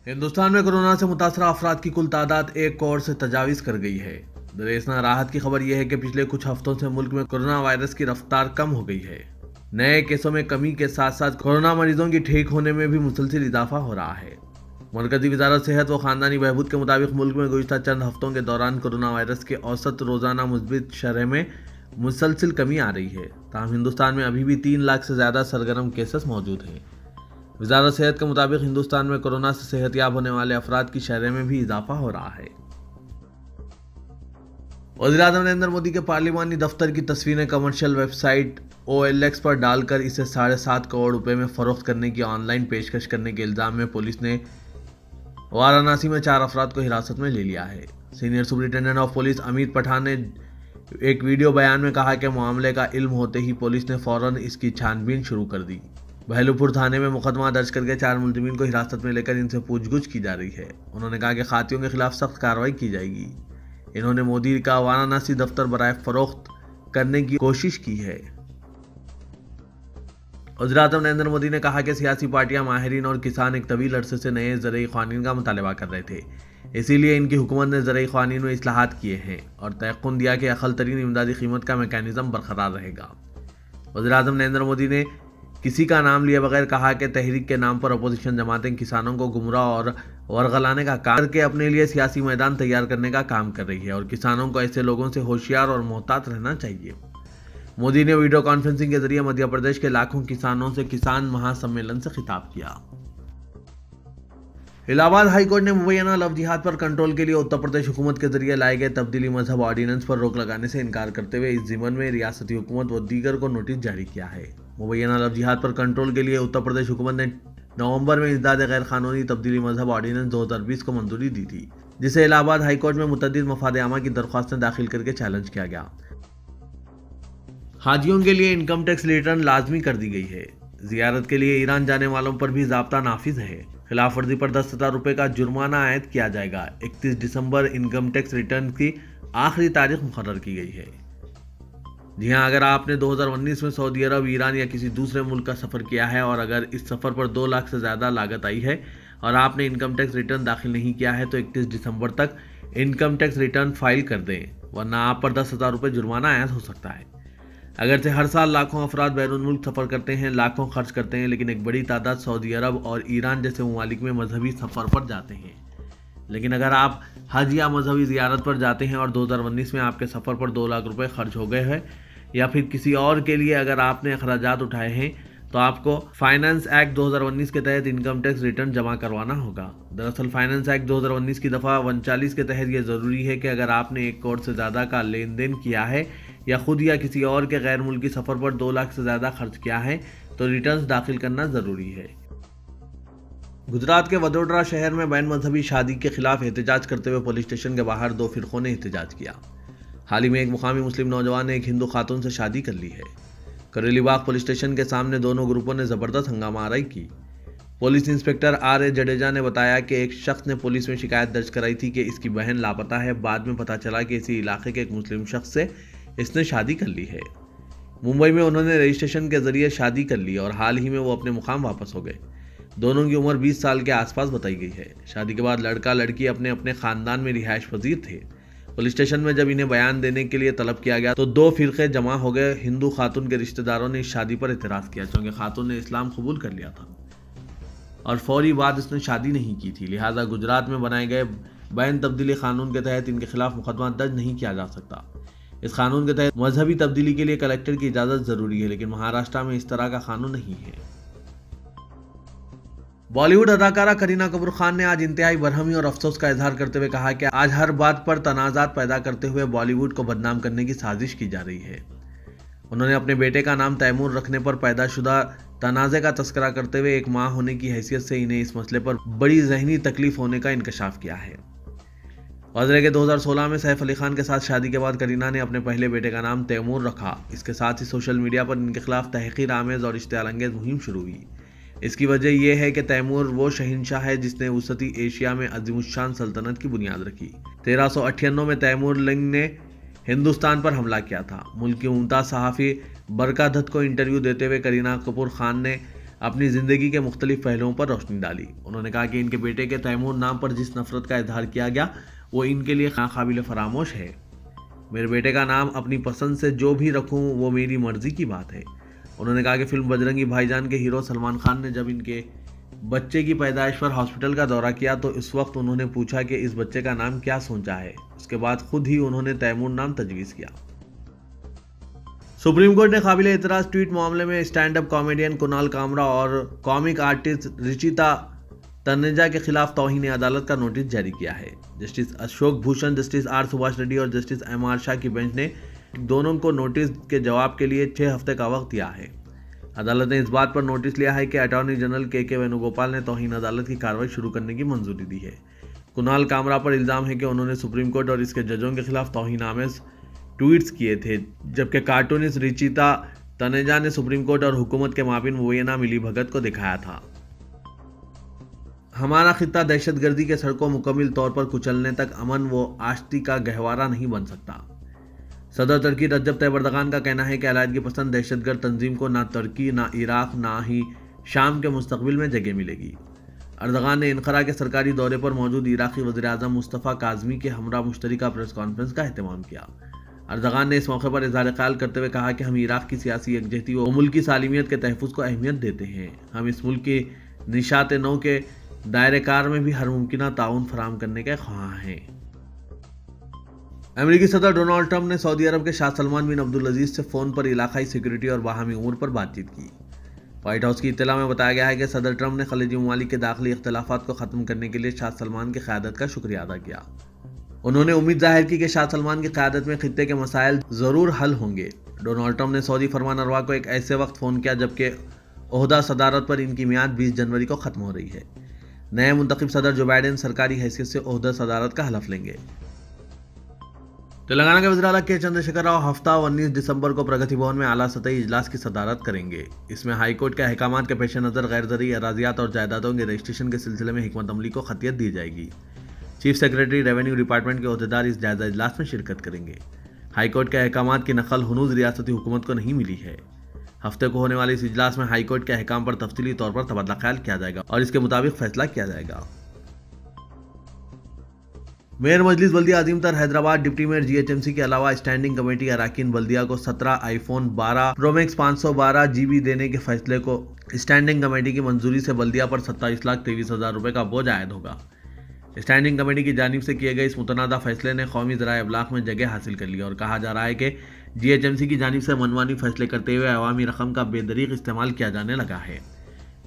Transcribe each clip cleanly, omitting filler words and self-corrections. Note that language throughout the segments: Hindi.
हिंदुस्तान में कोरोना से मुतासरा अफराद की कुल तादाद 1 करोड़ से तजावीज कर गई है। दरेसना राहत की खबर यह है कि पिछले कुछ हफ्तों से मुल्क में कोरोना वायरस की रफ्तार कम हो गई है। नए केसों में कमी के साथ साथ कोरोना मरीजों की ठीक होने में भी मुसलसिल इजाफा हो रहा है। मरकजी वजारत सेहत व खानदानी बहबूद के मुताबिक मुल्क में गुज़िश्ता चंद हफ्तों के दौरान कोरोना वायरस के औसत रोजाना मुस्बित शरह में मुसलसिल कमी आ रही है। ताहम हिंदुस्तान में अभी भी 3 लाख से ज़्यादा सरगर्म केसेस मौजूद हैं। वजारत सेहत के मुताबिक हिंदुस्तान में कोरोना से सेहतयाब होने वाले अफराद की शरह में भी इजाफा हो रहा है। वज़ीर-ए-आज़म नरेंद्र मोदी के पार्लिमानी दफ्तर की तस्वीरें कमर्शियल वेबसाइट OLX पर डालकर इसे 7.5 करोड़ रुपए में फरोख्त करने की ऑनलाइन पेशकश करने के इल्जाम में पुलिस ने वाराणसी में 4 अफराद को हिरासत में ले लिया है। Senior superintendent of police Amit Pathan ने एक वीडियो बयान में कहा कि मामले का इल्म होते ही पुलिस ने फौरन इसकी छानबीन शुरू कर दी। बहलूपुर थाने में मुकदमा दर्ज करके 4 मुलजिमीन को हिरासत में लेकर इनसे पूछगुछ की जा रही है। उन्होंने कहा कि खातियों के खिलाफ सख्त कार्रवाई की जाएगी। इन्होंने मोदी का वाराणसी दफ्तर बराए फरोख्त करने की कोशिश की है। वज़ीर-ए-आज़म नरेंद्र मोदी ने कहा कि सियासी पार्टियां, माहिरीन और किसान एक तवील अरसे से नए ज़रई क़ानून का मुतालबा कर रहे थे, इसीलिए इनकी हुकूमत ने ज़रई क़ानून में इस्लाहात किए हैं और तयक़्क़ुन दिया कि अक़ल तरीन इमदादी क़ीमत का मेकानिज़म बरकरार रहेगा। वज़ीर-ए-आज़म नरेंद्र मोदी ने किसी का नाम लिए बगैर कहा कि तहरीक के नाम पर अपोजिशन जमातें किसानों को गुमराह और वरगलाने का काम करके अपने लिए सियासी मैदान तैयार करने का काम कर रही है और किसानों को ऐसे लोगों से होशियार और मोहतात रहना चाहिए। मोदी ने वीडियो कॉन्फ्रेंसिंग के जरिए मध्य प्रदेश के लाखों किसानों से किसान महासम्मेलन से खिताब किया। इलाहाबाद हाईकोर्ट ने मुबैना लव जिहाद पर कंट्रोल के लिए उत्तर प्रदेश हुकूमत के जरिए लाए गए तब्दीली मजहब ऑर्डिनेंस पर रोक लगाने से इनकार करते हुए इस ज़िम्न में रियासती हुकूमत व दीगर को नोटिस जारी किया है। मुबैना लव जिहाद पर कंट्रोल के लिए उत्तर प्रदेश हुकूमत ने नवंबर में इज़दाद गैर कानूनी तब्दीली मजहब ऑर्डिनेंस 2020 को मंजूरी दी थी, जिसे इलाहाबाद हाईकोर्ट में मुतअद्दिद मफाद आमा की दरख्वास्तें दाखिल करके चैलेंज किया गया। हाजियों के लिए इनकम टैक्स रिटर्न लाजमी कर दी गई है। जियारत के लिए ईरान जाने वालों पर भी ज़ाब्ता नाफिज है। खिलाफ वर्जी पर 10,000 रुपये का जुर्माना आयद किया जाएगा। 31 दिसंबर इनकम टैक्स रिटर्न की आखिरी तारीख मुकर्रर की गई है। जी हाँ, अगर आपने 2019 में सऊदी अरब, ईरान या किसी दूसरे मुल्क का सफ़र किया है और अगर इस सफ़र पर 2 लाख से ज़्यादा लागत आई है और आपने इनकम टैक्स रिटर्न दाखिल नहीं किया है तो 31 दिसंबर तक इनकम टैक्स रिटर्न फाइल कर दें, वरना आप पर 10,000 रुपये जुर्माना आयद हो सकता है। अगरचे हर साल लाखों अफराद बैरून मुल्क सफ़र करते हैं, लाखों खर्च करते हैं, लेकिन एक बड़ी तादाद सऊदी अरब और ईरान जैसे ममालिक में मजहबी सफ़र पर जाते हैं। लेकिन अगर आप हज या मजहबी ज़ियारत पर जाते हैं और 2019 में आपके सफ़र पर 2 लाख रुपये खर्च हो गए हैं या फिर किसी और के लिए अगर आपने अखराजात उठाए हैं तो आपको फाइनेंस एक्ट 2019 के तहत इनकम टैक्स रिटर्न जमा करवाना होगा। दरअसल फाइनेंस एक्ट 2019 की दफ़ा 39 के तहत यह ज़रूरी है कि अगर आपने 1 करोड़ से ज़्यादा का लेन देन किया है या खुद या किसी और के गैर मुल्की सफ़र पर 2 लाख से ज़्यादा खर्च किया है तो रिटर्न्स दाखिल करना ज़रूरी है। गुजरात के वडोदरा शहर में बैन मजहबी शादी के खिलाफ एहतजाज करते हुए पुलिस स्टेशन के बाहर 2 फ़िरक़ों ने एहतजाज किया। हाल ही में एक मुकामी मुस्लिम नौजवान ने एक हिंदू खातून से शादी कर ली है। करेली बाग पुलिस स्टेशन के सामने दोनों ग्रुपों ने ज़बरदस्त हंगामा आराई की। पुलिस इंस्पेक्टर RA जडेजा ने बताया कि एक शख्स ने पुलिस में शिकायत दर्ज कराई थी कि इसकी बहन लापता है। बाद में पता चला कि इसी इलाके के एक मुस्लिम शख्स से इसने शादी कर ली है। मुंबई में उन्होंने रजिस्ट्रेशन के जरिए शादी कर ली और हाल ही में वो अपने मुकाम वापस हो गए। दोनों की उम्र 20 साल के आसपास बताई गई है। शादी के बाद लड़का लड़की अपने अपने ख़ानदान में रिहाइश पजीर थे। पुलिस स्टेशन में जब इन्हें बयान देने के लिए तलब किया गया तो 2 फ़िरक़े जमा हो गए। हिंदू खातून के रिश्तेदारों ने इस शादी पर एतराज़ किया क्योंकि खातून ने इस्लाम कबूल कर लिया था और फौरी बाद इसने शादी नहीं की थी। लिहाजा गुजरात में बनाए गए बैन तब्दीली कानून के तहत इनके खिलाफ मुकदमा दर्ज नहीं किया जा सकता। इस कानून के तहत मजहबी तब्दीली के लिए कलेक्टर की इजाज़त ज़रूरी है, लेकिन महाराष्ट्र में इस तरह का कानून नहीं है। बॉलीवुड अदाकारा करीना कपूर खान ने आज इंतहाई बरहमी और अफसोस का इजहार करते हुए कहा कि आज हर बात पर तनाज़ात पैदा करते हुए बॉलीवुड को बदनाम करने की साजिश की जा रही है। उन्होंने अपने बेटे का नाम तैमूर रखने पर पैदाशुदा तनाज़े का तस्करा करते हुए एक माँ होने की हैसियत से इन्हें इस मसले पर बड़ी ज़हनी तकलीफ होने का इंकशाफ किया है। वाज़ेह के 2016 में सैफ अली खान के साथ शादी के बाद करीना ने अपने पहले बेटे का नाम तैमूर रखा। इसके साथ ही सोशल मीडिया पर इनके खिलाफ तहक़ीर आमेज़ और इश्तियालंगेज़ मुहिम शुरू हुई। इसकी वजह यह है कि तैमूर वो शहंशाह है जिसने वसती एशिया में अज़ीमुश्शान सल्तनत की बुनियाद रखी। 1398 में तैमूर लंग ने हिंदुस्तान पर हमला किया था। मुल्क की मुमताज़ सहाफ़ी बरका दत्त को इंटरव्यू देते हुए करीना कपूर खान ने अपनी ज़िंदगी के मुख्तलिफ पहलुओं पर रोशनी डाली। उन्होंने कहा कि इनके बेटे के तैमूर नाम पर जिस नफरत का इजहार किया गया वो इनके लिए नाकाबिल फरामोश है। मेरे बेटे का नाम अपनी पसंद से जो भी रखूं वो मेरी मर्जी की बात है। उन्होंने कहा कि फिल्म बजरंगी भाईजान के हीरो सलमान खान ने जब इनके बच्चे की पैदाइश पर हॉस्पिटल का दौरा किया तो इस वक्त उन्होंने पूछा कि इस बच्चे का नाम क्या सोचा है। उसके बाद खुद ही उन्होंने तैमूर नाम तजवीज़ किया। सुप्रीम कोर्ट ने काबिल एतराज़ ट्वीट मामले में stand up comedian Kunal Kamra और कॉमिक आर्टिस्ट रिचिता तनेजा के खिलाफ तौहीन अदालत का नोटिस जारी किया है। Justice Ashok Bhushan, justice R Subhash Reddy और जस्टिस एम आर शाह की बेंच ने दोनों को नोटिस के जवाब के लिए 6 हफ्ते का वक्त दिया है। अदालत ने इस बात पर नोटिस लिया है कि अटॉर्नी जनरल के वेणुगोपाल ने तौहीन अदालत की कार्रवाई शुरू करने की मंजूरी दी है। कुणाल कामरा पर इल्ज़ाम है कि उन्होंने सुप्रीम कोर्ट और इसके जजों के खिलाफ तौहीन आमेज ट्वीट्स किए थे, जबकि कार्टूनिस्ट रिचिता तनेजा ने सुप्रीम कोर्ट और हुकूमत के माबिन मुबैना मिलीभगत को दिखाया था। हमारा खित्ता दहशतगर्दी के सड़कों मुकम्मल तौर पर कुचलने तक अमन व आश्ती का गहवारा नहीं बन सकता। सदर तुर्की रजब तैयब एर्दोगान का कहना है कि अलहदगी पसंद दहशतगर्द तंजीम को ना तुर्की, ना इराक, ना ही शाम के मुस्तकबिल में जगह मिलेगी। एर्दोगान ने इनकरा के सरकारी दौरे पर मौजूद इराकी वज़ीर-ए-आज़म मुस्तफ़ा काज़मी के हमरा मुश्तरका प्रेस कॉन्फ्रेंस का एहतमाम किया। एर्दोगान ने इस मौके पर इज़हार ख्याल करते हुए कहा कि हम इराक की सियासी यकजहती व मुल्क की सालिमियत के तहफ़्फ़ुज़ को अहमियत देते हैं। हम इस मुल्क की निशात नौ के दायरे कार में भी हर मुमकिन ताउन फराहम करने के ख्वाह हैं। अमेरिकी सदर डोनाल्ड ट्रंप ने सऊदी अरब के शाह सलमान बिन अब्दुल अजीज से फ़ोन पर इलाकाई सिक्योरिटी और बाहमी उमूर पर बातचीत की। व्हाइट हाउस की इत्तला में बताया गया है कि सदर ट्रंप ने खलीजी ममालिक के दाखिली इख्तलाफात को ख़त्म करने के लिए शाह सलमान की क़यादत का शुक्रिया अदा किया। उन्होंने उम्मीद जाहिर की कि शाह सलमान की क़यादत में खित्ते के मसाइल ज़रूर हल होंगे। डोनाल्ड ट्रंप ने सऊदी फरमानरवा को एक ऐसे वक्त फ़ोन किया जबकि ओहदा सदारत पर इनकी मियाद 20 जनवरी को ख़त्म हो रही है। नए मुंतखब सदर जो बाइडेन सरकारी हैसियत से ओहदा सदारत का हलफ लेंगे। तेलंगाना के वज़ीर आला के चंद्रशेखर राव हफ्ता 19 दिसंबर को प्रगति भवन में आला सतही इजलास की सदारत करेंगे। इसमें हाईकोर्ट के अहकामात के पेश नज़र गैर ज़रूरी अराजियात और जायदादों के रजिस्ट्रेशन के सिलसिले में हिकमत अमली को खतियत दी जाएगी। चीफ सेक्रेटरी रेवेन्यू डिपार्टमेंट के अहदेदार इस जायजा इजलास में शिरकत करेंगे। हाईकोर्ट के अहकामात की नकल हुनूज रियासती हुकूमत को नहीं मिली है। हफ्ते को होने वाले इस इजलास में हाईकोर्ट के अहकाम पर तफसीली तौर पर तबादला ख्याल किया जाएगा और इसके मुताबिक फैसला किया जाएगा। मेयर मजलिस बल्दिया अजीमतर हैदराबाद डिप्टी मेयर GHMC के अलावा स्टैंडिंग कमेटी अराकीन बल्दिया को 17 आईफोन 12 प्रो मैक्स 512 GB देने के फैसले को स्टैंडिंग कमेटी की मंजूरी से बल्दिया पर 27,23,000 रुपये का बोझ आयद होगा। स्टैंडिंग कमेटी की जानिब से किए गए इस मुतनादा फैसले ने कौमी ज़राए अबलाग में जगह हासिल कर ली और कहा जा रहा है कि GHMC की जानिब से मनमानी फैसले करते हुए अवामी रकम का बेदरीक इस्तेमाल किया जाने लगा है।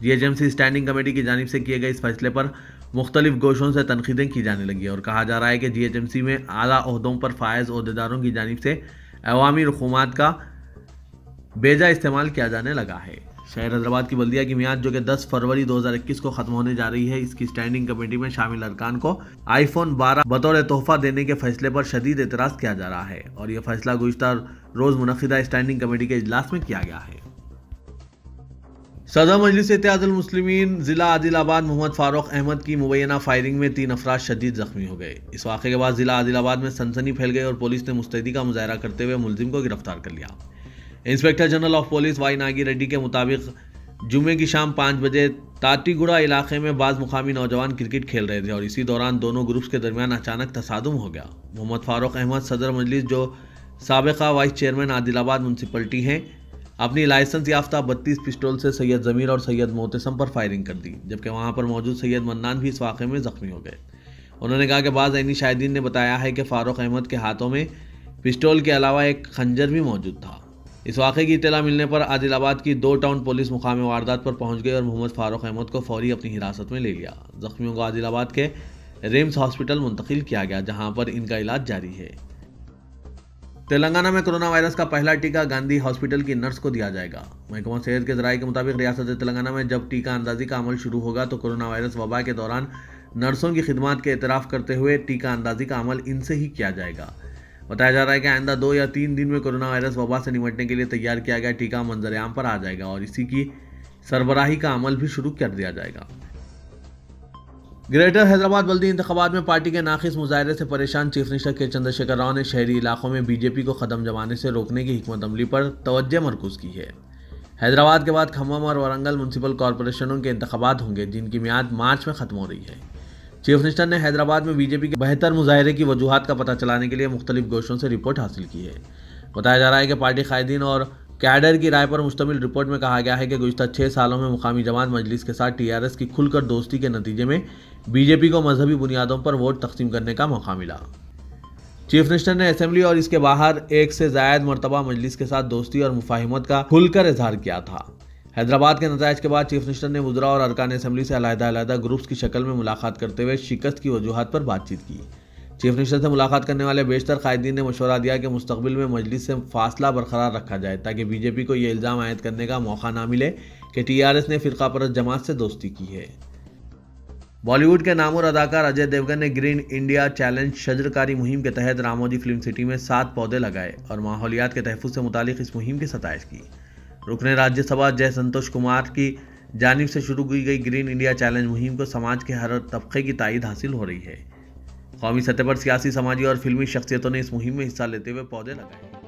GHMC स्टैंडिंग कमेटी की जानिब से किए गए इस फैसले पर मुख्तलिफ गोशों से तनकीदें की जाने लगी और कहा जा रहा है कि GHMC में आला ओहदों पर फायज ओहदेदारों की जानिब से अवामी रकूमात का बेजा इस्तेमाल किया जाने लगा है। शहर हैदराबाद की बल्दिया की मियाद जो कि 10 फरवरी 2021 को ख़त्म होने जा रही है, इसकी स्टैंडिंग कमेटी में शामिल अरकान को आईफोन 12 बतौर तोहफा देने के फैसले पर शदीद एतराज़ किया जा रहा है और यह फैसला गुज़िश्ता रोज़ मुनक़िदा स्टैंडिंग कमेटी के इजलास में किया गया है। सदर मजलिस इत्तेहादुल मुस्लिमीन ज़िला आदिलाबाद मोहम्मद फ़ारूक अहमद की मुबैना फायरिंग में 3 अफराद शदीद ज़ख्मी हो गए। इस वाक़े के बाद ज़िला आदिलाबाद में सनसनी फैल गई और पुलिस ने मुस्तैदी का मुजाहरा करते हुए मुलजिम को गिरफ्तार कर लिया। Inspector general of police Y Nagi Reddy के मुताबिक जुमे की शाम 5 बजे ताटीगुड़ा इलाके में बाज़ मुकामी नौजवान क्रिकेट खेल रहे थे और इसी दौरान दोनों ग्रुप्स के दरमियान अचानक तसादुम हो गया। मोहम्मद फ़ारूक अहमद सदर मजलिस जो साबिक़ा वाइस चेयरमैन आदिलाबाद म्यूनसिपलिटी हैं, अपनी लाइसेंस याफ्ता 32 पिस्टल से सैयद ज़मीर और सैयद मोतसम पर फायरिंग कर दी, जबकि वहां पर मौजूद सैयद मन्नान भी इस वाक़े में ज़ख्मी हो गए। उन्होंने कहा कि बाज़ ऐनी शाहिदीन ने बताया है कि फ़ारूक अहमद के हाथों में पिस्टल के अलावा एक खंजर भी मौजूद था। इस वाक़े की इत्तला मिलने पर आदिलाबाद की 2 टाउन पुलिस मुकाम वारदात पर पहुंच गई और मोहम्मद फ़ारूक अहमद को फौरी अपनी हिरासत में ले लिया। ज़ख्मियों को आदिलाबाद के रिम्स हॉस्पिटल मुंतकिल किया गया, जहां पर इनका इलाज जारी है। तेलंगाना में कोरोना वायरस का पहला टीका गांधी हॉस्पिटल की नर्स को दिया जाएगा। महकमा सेहत के ज़राए के मुताबिक रियासत तेलंगाना में जब टीका अंदाजी का अमल शुरू होगा तो कोरोना वायरस वबा के दौरान नर्सों की खिदमत के एतराफ़ करते हुए टीका अंदाजी का अमल इनसे ही किया जाएगा। बताया जा रहा है कि आइंदा 2 या 3 दिन में कोरोना वायरस वबा से निपटने के लिए तैयार किया गया टीका मंजर आम पर आ जाएगा और इसी की सरबराही का अमल भी शुरू कर दिया जाएगा। ग्रेटर हैदराबाद बल्दी इंतखाबात में पार्टी के नाखिस मुजाहरे से परेशान चीफ मिनिस्टर के चंद्रशेखर राव ने शहरी इलाकों में बीजेपी को कदम जमाने से रोकने की हिकमत अमली पर तवज्जो मरकूज़ की है। हैदराबाद के बाद खम्मम और वारंगल म्यूनसिपल कॉरपोरेशनों के इंतखाबात होंगे, जिनकी मियाद मार्च में खत्म हो रही है। चीफ मिनिस्टर ने हैदराबाद में बीजेपी के बेहतर मुजाहरे की वजूहात का पता चलाने के लिए मुख्तलिफ गोशों से रिपोर्ट हासिल की है। बताया जा रहा है कि पार्टी कायदीन और कैडर की राय पर मुश्तमिल रिपोर्ट में कहा गया है कि गुज़िश्ता 6 सालों में मुकामी जमात मजलिस के साथ टीआरएस की खुलकर दोस्ती के नतीजे में बीजेपी को मजहबी बुनियादों पर वोट तकसीम करने का मौका मिला। चीफ मिनिस्टर ने असेंबली और इसके बाहर एक से ज़ायद मरतबा मजलिस के साथ दोस्ती और मुफाहिमत का खुलकर इजहार किया था। हैदराबाद के नताइज के बाद चीफ मिनिस्टर ने वुज़रा और अरकान असेंबली से अलग-अलग ग्रुप्स की शक्ल में मुलाकात करते हुए शिकस्त की वजूहात पर बातचीत की। चीफ मिनिस्टर से मुलाकात करने वाले बेशतर कायदीन ने मशवरा दिया कि मुस्तकबिल में मजलिस से फासला बरकरार रखा जाए, ताकि बीजेपी को ये इल्ज़ाम आयद करने का मौका ना मिले कि टीआरएस ने फ़िरका परस्त जमात से दोस्ती की है। बॉलीवुड के नामवर अदाकार अजय देवगन ने ग्रीन इंडिया चैलेंज शजरकारी मुहिम के तहत रामोजी फिल्म सिटी में 7 पौधे लगाए और माहौलियात के तहफ़्फ़ुज़ से मुतालिक इस मुहिम की सताइश की। रुकने राज्यसभा जय संतोष कुमार की जानिब से शुरू की गई ग्रीन इंडिया चैलेंज मुहिम को समाज के हर तबके की तायद हासिल हो रही है। कौमी सतह पर सियासी, समाजी और फिल्मी शख्सियतों ने इस मुहिम में हिस्सा लेते हुए पौधे लगाए।